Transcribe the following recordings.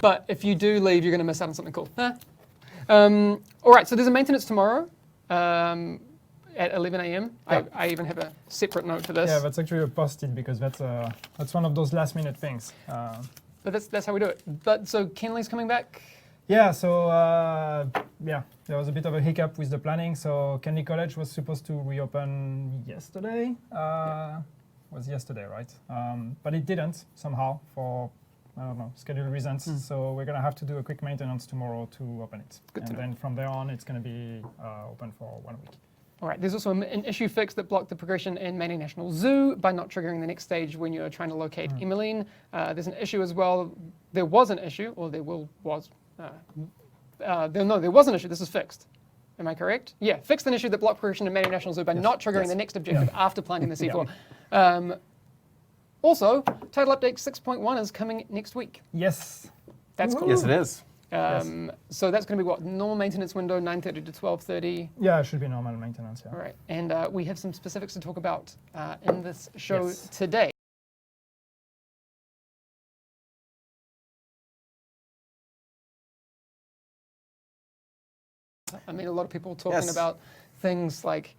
But if you do leave, you're going to miss out on something cool. All right, so there's a maintenance tomorrow at 11 a.m. Yeah. I even have a separate note for this. Yeah, that's actually a post-it because that's one of those last-minute things. But that's how we do it. But so Kenley's coming back? Yeah, so there was a bit of a hiccup with the planning. So Kenley College was supposed to reopen yesterday. Was yesterday, right? But it didn't somehow for, I don't know, schedule reasons. So we're going to have to do a quick maintenance tomorrow to open it. And then from there on, it's going to be open for 1 week. All right, there's also an issue fix that blocked the progression in Manning National Zoo by not triggering the next stage when you're trying to locate Emmeline. There's an issue as well. There was an issue, or there was. There was an issue. This is fixed. Am I correct? Yeah, fixed an issue that blocked progression in Manning National Zoo by not triggering the next objective after planting the C4. Also, Title Update 6.1 is coming next week. Yes. That's cool. Yes, it is. So that's going to be what? Normal maintenance window, 9:30 to 12:30. Yeah, it should be normal maintenance. Yeah. All right, and we have some specifics to talk about in this show today. I mean, a lot of people talking about things like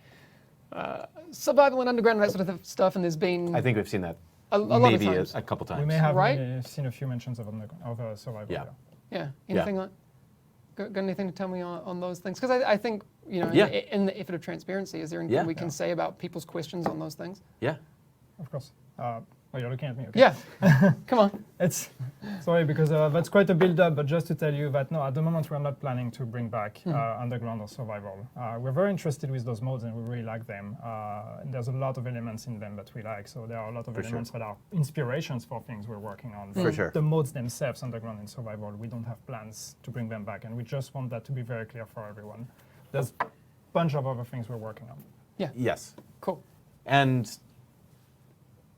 survival in underground and that sort of stuff, and there's been I think we've seen that a lot of maybe times. a couple times. We may have Right? seen a few mentions of survival. Yeah. Yeah. Anything like? Got anything to tell me on those things? Because I think in the effort of transparency, is there anything we can say about people's questions on those things? Yeah. Of course. You're looking at me. Okay. Yeah. Come on. It's sorry because that's quite a build-up, but just to tell you that no, at the moment we're not planning to bring back underground or survival. We're very interested with those modes and we really like them. There's a lot of elements in them that we like, so there are a lot of elements that are inspirations for things we're working on. For sure. The modes themselves, underground and survival, we don't have plans to bring them back, and we just want that to be very clear for everyone. There's a bunch of other things we're working on. Yeah. Yes. Cool. And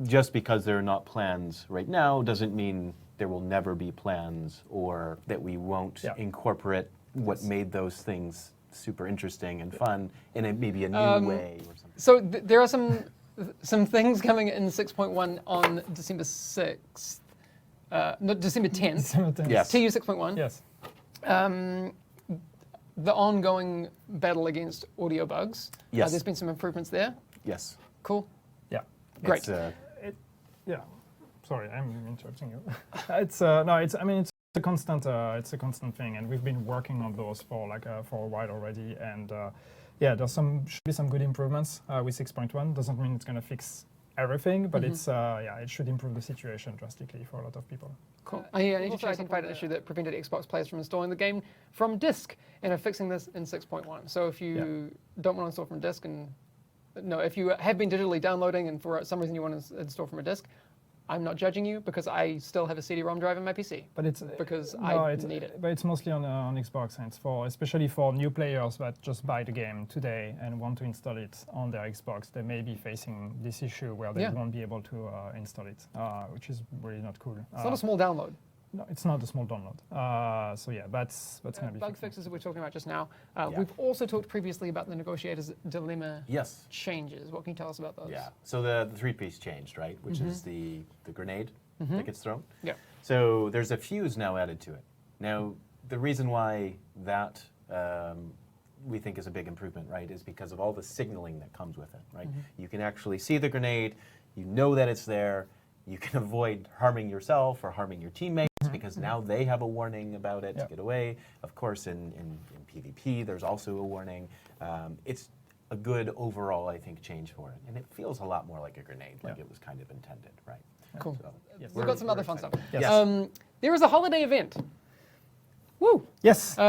just because there are not plans right now doesn't mean there will never be plans or that we won't incorporate what made those things super interesting and fun in maybe a new way or something. So there are some things coming in 6.1 on December 6th. No, December 10th. December 10th. Yes. TU 6.1. Yes. The ongoing battle against audio bugs. Yes. There's been some improvements there. Yes. Cool. Yeah. Great. Yeah. Sorry, I'm interrupting you. It's a constant thing, and we've been working on those for a while already. And should be some good improvements with 6.1. Doesn't mean it's going to fix everything, but it should improve the situation drastically for a lot of people. Cool. I also identified an issue that prevented Xbox players from installing the game from disk, and are fixing this in 6.1. So if you don't want to install from disk, if you have been digitally downloading and for some reason you want to install from a disk, I'm not judging you because I still have a CD-ROM drive in my PC. But I need it. But it's mostly on Xbox, and it's especially for new players that just buy the game today and want to install it on their Xbox. They may be facing this issue where they won't be able to install it, which is really not cool. It's not a small download. No, it's not a small download. That's going to be bug fixes that we're talking about just now. We've also talked previously about the negotiator's dilemma changes. What can you tell us about those? Yeah. So the three-piece changed, right? Which is the grenade that gets thrown. Yeah. So there's a fuse now added to it. Now, the reason why that we think is a big improvement, right, is because of all the signaling that comes with it, right? You can actually see the grenade. You know that it's there. You can avoid harming yourself or harming your teammates because now they have a warning about it to get away. Of course, in PvP, there's also a warning. It's a good overall, I think, change for it. And it feels a lot more like a grenade, like it was kind of intended, right? Cool. So, We've got some other fun stuff. Yes. There is a holiday event. Woo! Yes. We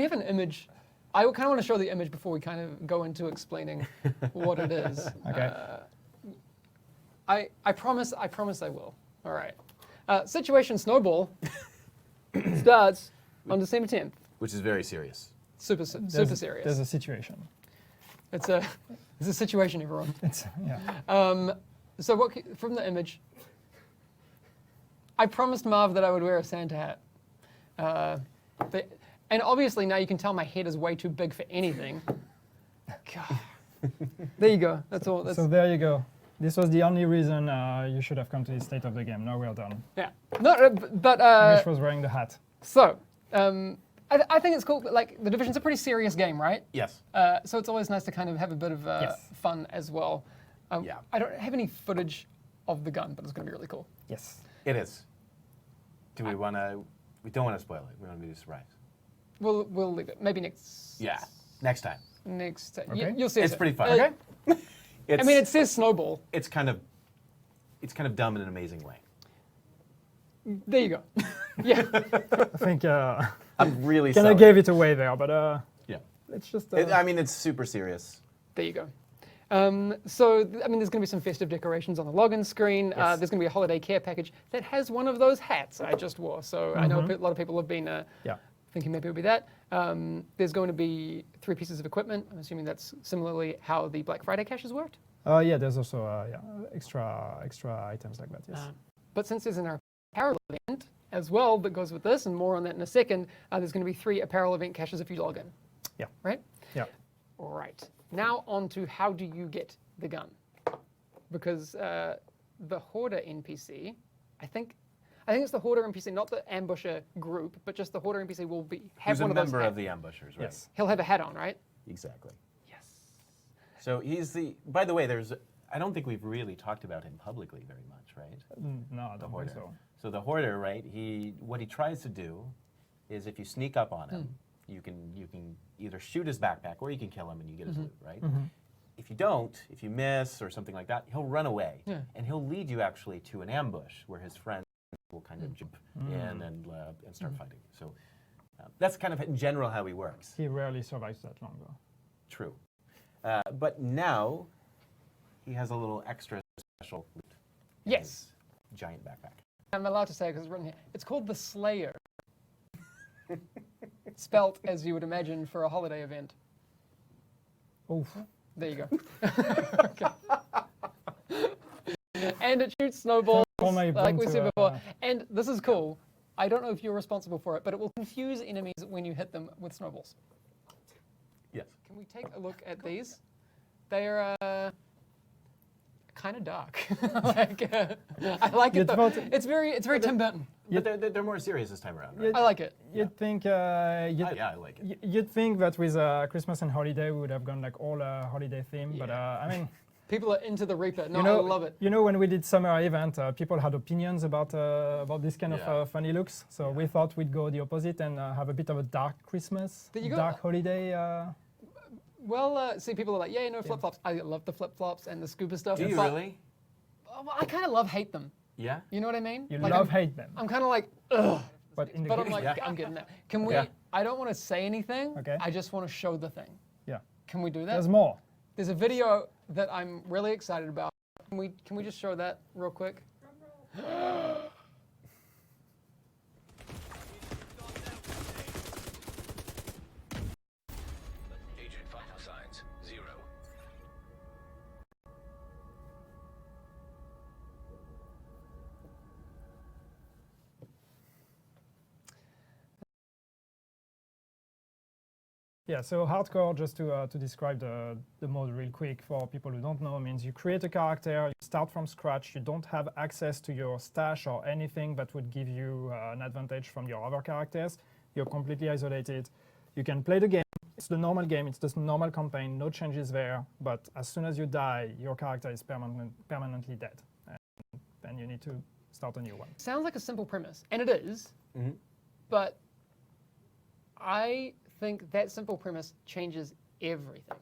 have an image. I kind of want to show the image before we kind of go into explaining what it is. Okay. I promise I will. All right. Situation Snowball starts on December 10th. Which is very serious. Super serious. There's a situation. It's a situation, everyone. So from the image, I promised Marv that I would wear a Santa hat. And obviously now you can tell my head is way too big for anything. God. There you go. That's all. So there you go. This was the only reason you should have come to this state of the game. Now we're done. Yeah. No, but Mish was wearing the hat. so I think it's cool. Like the Division's a pretty serious game, right? Yes. So it's always nice to kind of have a bit of Yes. fun as well. Yeah. I don't have any footage of the gun, but it's going to be really cool. Yes. It is. Do we want to? We don't want to spoil it. We want to be a surprise. We'll leave it. Maybe next. Yeah. Next time. Next. Okay. You'll see. It's it. pretty fun. Okay. It's, I mean, it says snowball. it's kind of dumb in an amazing way. There you go. Yeah. I think I'm really Kenna sorry. gave it away there, but Yeah. let's just. I mean, it's super serious. There you go. So, I mean, there's going to be some festive decorations on the login screen. Yes. There's going to be a holiday care package that has one of those hats I just wore. So I know a lot of people have been yeah. thinking maybe it would be that. There's going to be 3 pieces of equipment. I'm assuming that's similarly how the Black Friday caches worked. Yeah, there's also extra items like that. Yes. But since there's an apparel event as well that goes with this, and more on that in a second, there's going to be 3 apparel event caches if you log in. Yeah. Right? Yeah. All right. Now on to how do you get the gun? Because the Hoarder NPC, I think it's the Hoarder NPC, not the Ambusher group, but just the Hoarder NPC will have He's one a of those member hats. of the ambushers, right? Yes. He'll have a hat on, right? Exactly. Yes. So he's the. By the way, I don't think we've really talked about him publicly very much, right? No, I don't think Hoarder. so. So the hoarder, right? What he tries to do is if you sneak up on him, you can either shoot his backpack or you can kill him and you get his loot, right? If you don't, if you miss or something like that, he'll run away and he'll lead you actually to an ambush where his friends will kind of jump in and start fighting. So that's kind of in general how he works. He rarely survives that long, though. True. But now he has a little extra special loot. in Yes. his giant backpack. I'm allowed to say because it's written here. It's called the Slayer. Spelt as you would imagine for a holiday event. Oof. There you go. Okay. And it shoots snowballs, All my like we brain said to, before. And this is cool. I don't know if you're responsible for it, but it will confuse enemies when you hit them with snowballs. Yes. Can we take a look at these? They are kind of dark. I like it You'd though. vote- It's very Tim Burton. But they're more serious this time around, right? Yeah. I like it. You'd think Yeah, I like it. you'd think that with Christmas and holiday we would have gone like all holiday theme, but I mean, People are into the Reaper. No, you know, I love it. You know, when we did summer event, people had opinions about this kind Yeah. of funny looks. So we thought we'd go the opposite and have a bit of a dark Christmas, There you go. dark holiday. Well, see, people are like, yeah, no flip-flops. I love the flip-flops and the scuba stuff. Do you but, really? well, I kind of love-hate them. Yeah. You know what I mean? You Like, love I'm, hate them, I'm kind of like, ugh. but in the But I'm game- like, Yeah. I'm getting that. Can we? Yeah. I don't want to say anything. Okay. I just want to show the thing. yeah, Can we do that? there's more. There's a video that I'm really excited about. Can we just show that real quick? Agent vital signs 0. Yeah, so hardcore, just to describe the mode real quick for people who don't know, means you create a character, you start from scratch, you don't have access to your stash or anything that would give you an advantage from your other characters. You're completely isolated. You can play the game. It's the normal game. It's the normal campaign. No changes there. But as soon as you die, your character is permanently dead. And then you need to start a new one. Sounds like a simple premise, and it is, but I think that simple premise changes everything.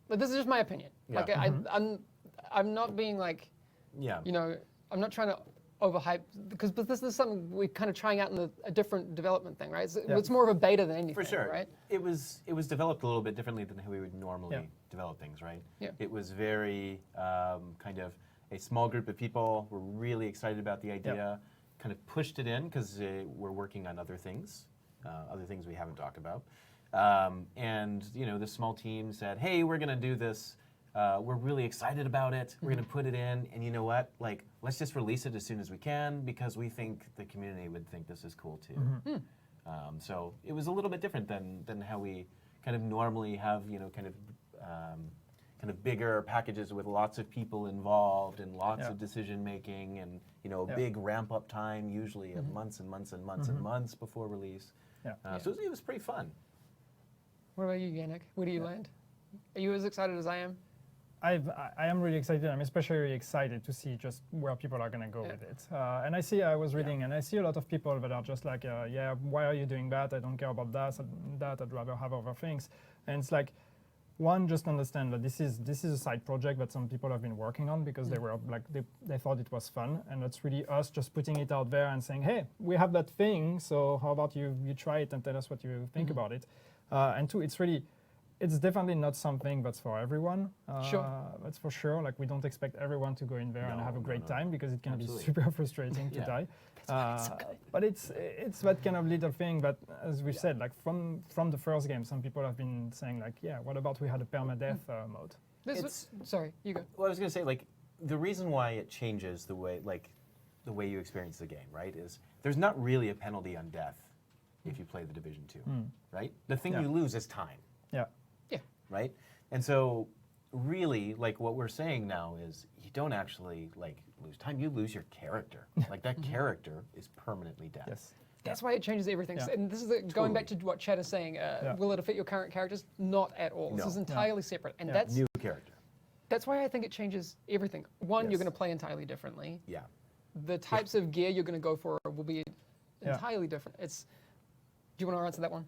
But this is just my opinion. Yeah. Like I'm not being like, Yeah. you know, I'm not trying to overhype because this is something we're kind of trying out in a different development thing, right? It's more of a beta than anything, For sure. right? It was developed a little bit differently than how we would normally Yeah. develop things, right? Yeah. It was very kind of a small group of people were really excited about the idea, kind of pushed it in because we're working on other things we haven't talked about. And you know, the small team said, "Hey, we're going to do this. We're really excited about it. We're going to put it in, and you know what? Like, let's just release it as soon as we can because we think the community would think this is cool too." So it was a little bit different than how we kind of normally have, you know, kind of kind of bigger packages with lots of people involved and lots Yeah. of decision making and a Yeah. big ramp up time, usually of months and months and months and months before release. Yeah. So it was pretty fun. What about you, Yannick? Where do you land? Are you as excited as I am? I am really excited. I'm especially excited to see just where people are going to go with it. And I was reading, and I see a lot of people that are just like, yeah, why are you doing that? I don't care about that. I'd rather have other things. And it's like, one, just understand that this is a side project that some people have been working on because they were like they thought it was fun, and that's really us just putting it out there and saying, hey, we have that thing, so how about you try it and tell us what you think about it. And two, it's definitely not something that's for everyone. Sure. That's for sure. Like, we don't expect everyone to go in there and have a great time because it can Absolutely. be super frustrating to die. But it's that kind of little thing that, as we've said, like from the first game, some people have been saying like, yeah, what about we had a permadeath mode? Sorry, you go. Well, I was going to say, like, the reason why it changes the way you experience the game, right, is there's not really a penalty on death if you play the Division 2, right? The thing you lose is time. Yeah. Yeah. Right? And so really, like, what we're saying now is you don't actually like lose time, you lose your character. Like, that character is permanently dead. Yes. That's why it changes everything. Yeah. And this is going back to what Chad is saying. Will it affect your current characters? Not at all. This No. is entirely separate. And New character. that's why I think it changes everything. One, you're Yes. going to play entirely differently. Yeah. The types of gear you're going to go for will be entirely different. Do you want to answer that one?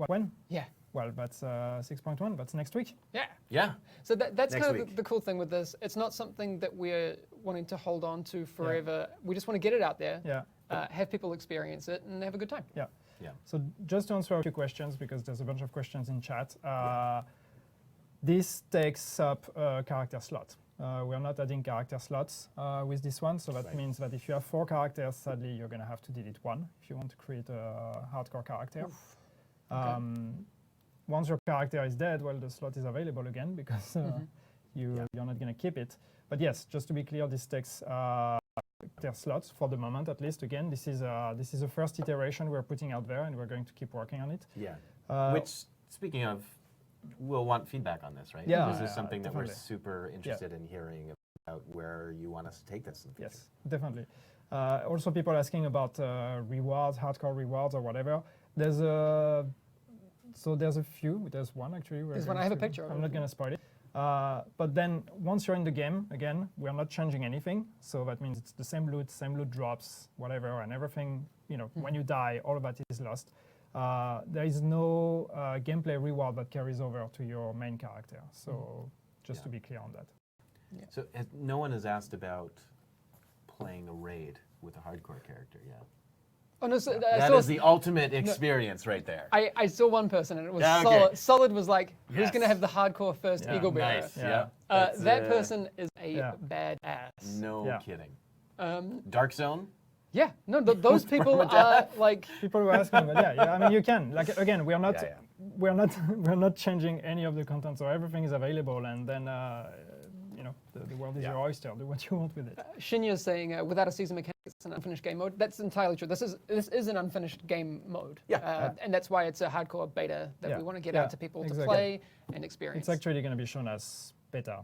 When? Yeah. Well, that's 6.1. That's next week. Yeah. Yeah. So that's Next kind of week. the cool thing with this. It's not something that we're wanting to hold on to forever. We just want to get it out there, Yeah. have people experience it, and have a good time. Yeah. Yeah. So just to answer a few questions, because there's a bunch of questions in chat. This takes up a character slot. We're not adding character slots with this one, so that means that if you have 4 characters, sadly, you're going to have to delete 1 if you want to create a hardcore character. Once your character is dead, well, the slot is available again because you're not going to keep it. But yes, just to be clear, this takes character slots for the moment, at least. Again, this is a first iteration we're putting out there, and we're going to keep working on it. Yeah. Which, speaking of, we'll want feedback on this, right? Yeah, This is yeah, something that we're definitely. super interested in hearing about where you want us to take this in the future. Yes, definitely. Also, people asking about rewards, hardcore rewards, or whatever. There's a few. There's one actually. There's one. I have a picture of I'm it. not going to spoil it. But then once you're in the game, again, we're not changing anything. So that means it's the same loot drops, whatever, and everything. When you die, all of that is lost. There is no gameplay reward that carries over to your main character. So just to be clear on that. Yeah. So no one has asked about playing a raid with a hardcore character yet. Oh no! So, That is the ultimate experience right there. I saw one person and it was Yeah, okay. solid. Solid was like, who's Yes. going to have the hardcore first Yeah. Eagle Bearer? Nice. Yeah. Yeah. That's, That person is a Yeah. badass. No Yeah. kidding. Dark Zone? Yeah, no, those people are like, People were asking, but yeah, I mean, you can. Like, again, we're not Yeah, we're not changing any of the content, so everything is available, and then the world is your oyster. Do what you want with it. Shinya is saying, without a season mechanic, it's an unfinished game mode. That's entirely true. This is an unfinished game mode. Yeah. And that's why it's a hardcore beta that Yeah. we want to get Yeah, out to people exactly. to play and experience. It's actually going to be shown as beta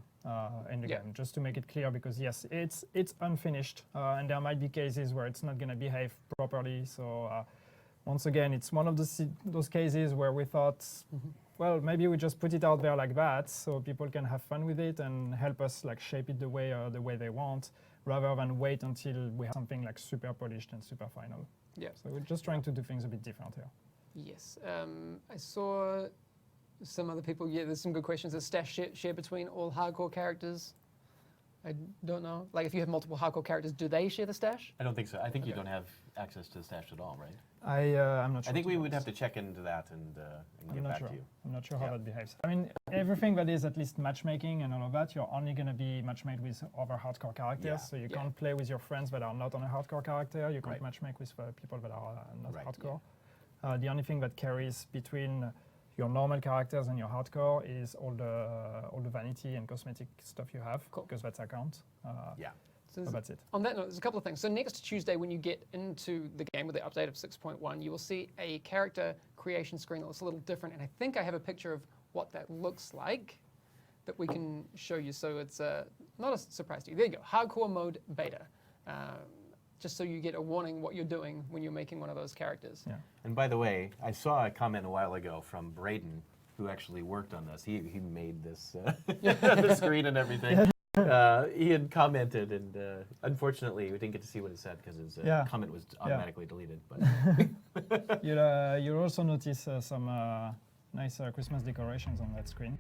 in the Yeah. game, just to make it clear, because yes, it's unfinished, and there might be cases where it's not going to behave properly. So once again, it's one of those cases where we thought, well, maybe we just put it out there like that, so people can have fun with it and help us like shape it the way they want, rather than wait until we have something like super polished and super final. Yeah. So we're just trying to do things a bit different here. Yes. I saw some other people. Yeah, there's some good questions. Is stash share between all hardcore characters? I don't know. Like, if you have multiple hardcore characters, do they share the stash? I don't think so. I think you don't have access to the stash at all, right? I'm not sure. I think to we be would have honest. to check into that and I'm get not back sure. to you. I'm not sure how Yeah. that behaves. I mean, everything that is at least matchmaking and all of that, you're only going to be matchmade with other hardcore characters. Yeah. So you Yeah. can't play with your friends that are not on a hardcore character. You can't Right. matchmake with people that are not Right. hardcore. The only thing that carries between your normal characters and your hardcore is all the vanity and cosmetic stuff you have, Cool. because that's account. Yeah. So But that's it. on that note, there's a couple of things. So next Tuesday, when you get into the game with the update of 6.1, you will see a character creation screen that looks a little different. And I think I have a picture of what that looks like. that we can show you. So it's not a surprise to you. There you go, hardcore mode beta. Just so you get a warning what you're doing when you're making one of those characters. Yeah. And by the way, I saw a comment a while ago from Braden, who actually worked on this. He made this, the screen and everything. He had commented, and unfortunately, we didn't get to see what it said because his comment was automatically deleted. But You'll also notice some nice Christmas decorations on that screen.